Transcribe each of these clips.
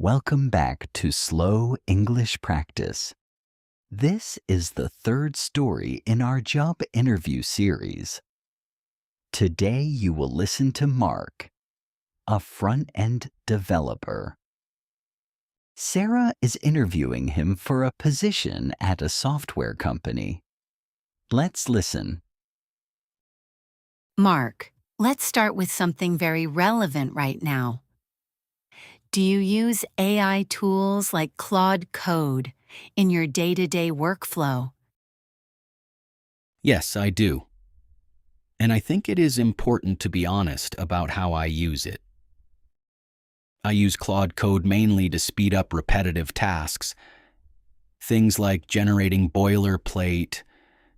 Welcome back to Slow English Practice. This is the third story in our job interview series. Today you will listen to Mark, a front-end developer. Sarah is interviewing him for a position at a software company. Let's listen. Mark, let's start with something very relevant right now. Do you use AI tools like Claude Code in your day-to-day workflow? Yes, I do. And I think it is important to be honest about how I use it. I use Claude Code mainly to speed up repetitive tasks, things like generating boilerplate,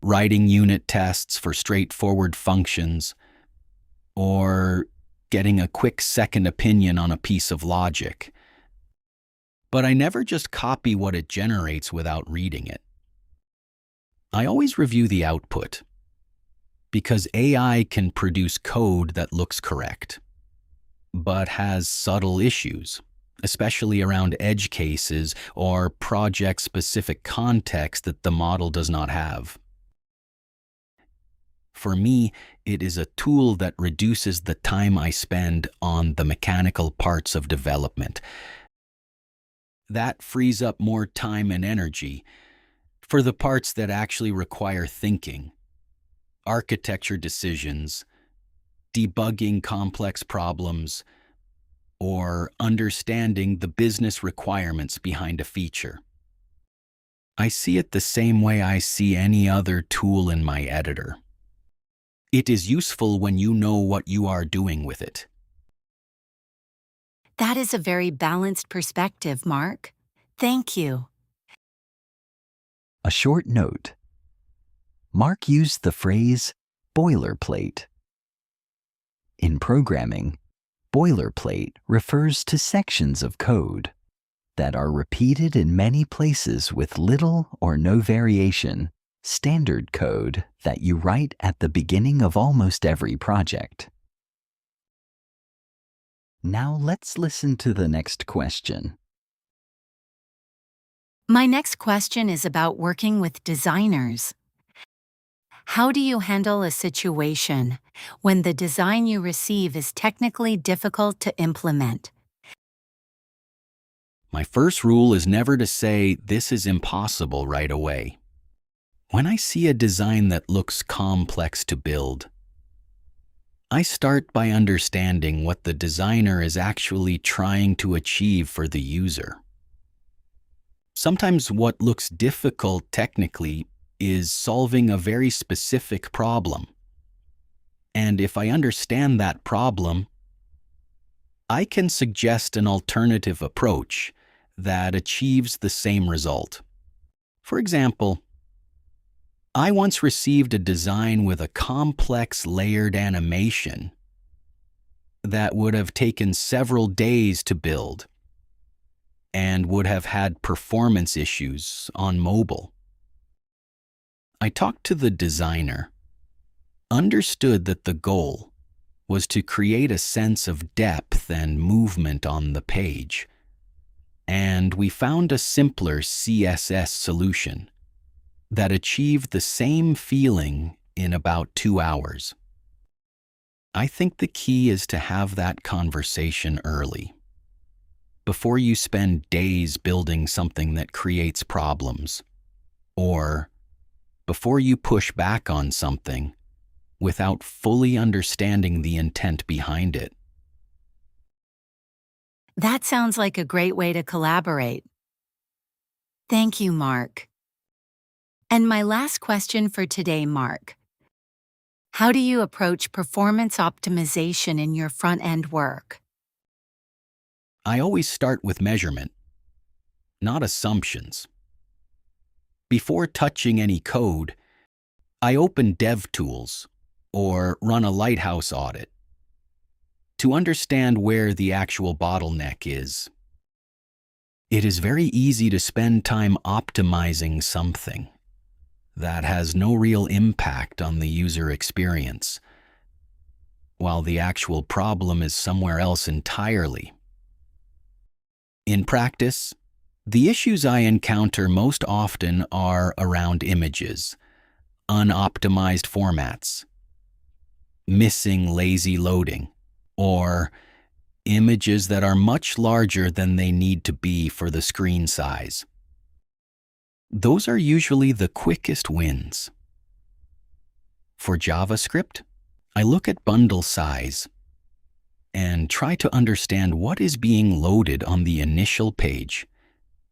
writing unit tests for straightforward functions, or getting a quick second opinion on a piece of logic. But I never just copy what it generates without reading it. I always review the output, because AI can produce code that looks correct, but has subtle issues, especially around edge cases or project-specific context that the model does not have. For me, it is a tool that reduces the time I spend on the mechanical parts of development. That frees up more time and energy for the parts that actually require thinking, architecture decisions, debugging complex problems, or understanding the business requirements behind a feature. I see it the same way I see any other tool in my editor. It is useful when you know what you are doing with it. That is a very balanced perspective, Mark. Thank you. A short note. Mark used the phrase boilerplate. In programming, boilerplate refers to sections of code that are repeated in many places with little or no variation, standard code that you write at the beginning of almost every project. Now let's listen to the next question. My next question is about working with designers. How do you handle a situation when the design you receive is technically difficult to implement? My first rule is never to say, "This is impossible," right away. When I see a design that looks complex to build, I start by understanding what the designer is actually trying to achieve for the user. Sometimes what looks difficult technically is solving a very specific problem. And if I understand that problem, I can suggest an alternative approach that achieves the same result. For example, I once received a design with a complex layered animation that would have taken several days to build and would have had performance issues on mobile. I talked to the designer, understood that the goal was to create a sense of depth and movement on the page, and we found a simpler CSS solution that achieved the same feeling in about 2 hours. I think the key is to have that conversation early, before you spend days building something that creates problems, or before you push back on something without fully understanding the intent behind it. That sounds like a great way to collaborate. Thank you, Mark. And my last question for today, Mark. How do you approach performance optimization in your front-end work? I always start with measurement, not assumptions. Before touching any code, I open DevTools or run a Lighthouse audit to understand where the actual bottleneck is. It is very easy to spend time optimizing something that has no real impact on the user experience, while the actual problem is somewhere else entirely. In practice, the issues I encounter most often are around images, unoptimized formats, missing lazy loading, or images that are much larger than they need to be for the screen size. Those are usually the quickest wins. For JavaScript, I look at bundle size and try to understand what is being loaded on the initial page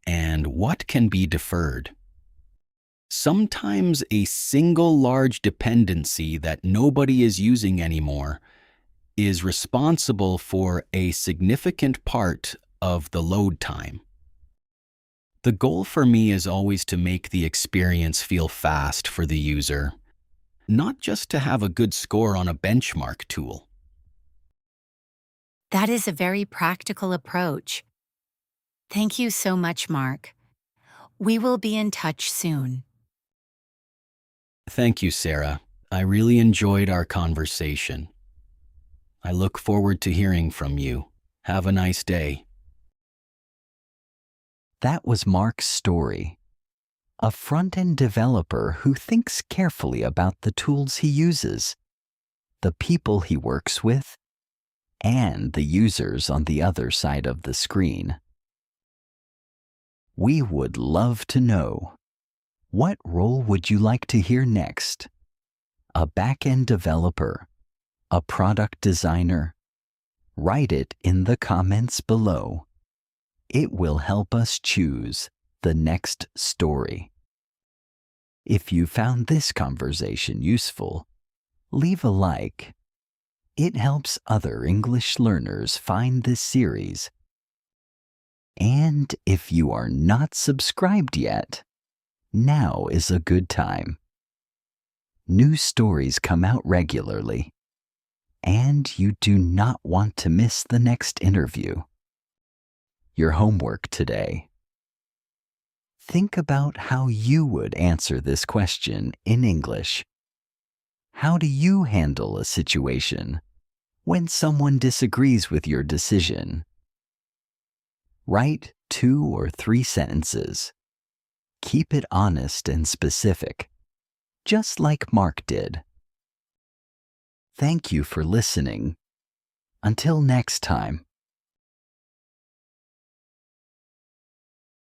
and what can be deferred. Sometimes a single large dependency that nobody is using anymore is responsible for a significant part of the load time. The goal for me is always to make the experience feel fast for the user, not just to have a good score on a benchmark tool. That is a very practical approach. Thank you so much, Mark. We will be in touch soon. Thank you, Sarah. I really enjoyed our conversation. I look forward to hearing from you. Have a nice day. That was Mark's story. A front-end developer who thinks carefully about the tools he uses, the people he works with, and the users on the other side of the screen. We would love to know, what role would you like to hear next? A backend developer? A product designer? Write it in the comments below. It will help us choose the next story. If you found this conversation useful, leave a like. It helps other English learners find this series. And if you are not subscribed yet, now is a good time. New stories come out regularly, and you do not want to miss the next interview. Your homework today. Think about how you would answer this question in English. How do you handle a situation when someone disagrees with your decision? Write 2 or 3 sentences. Keep it honest and specific, just like Mark did. Thank you for listening. Until next time.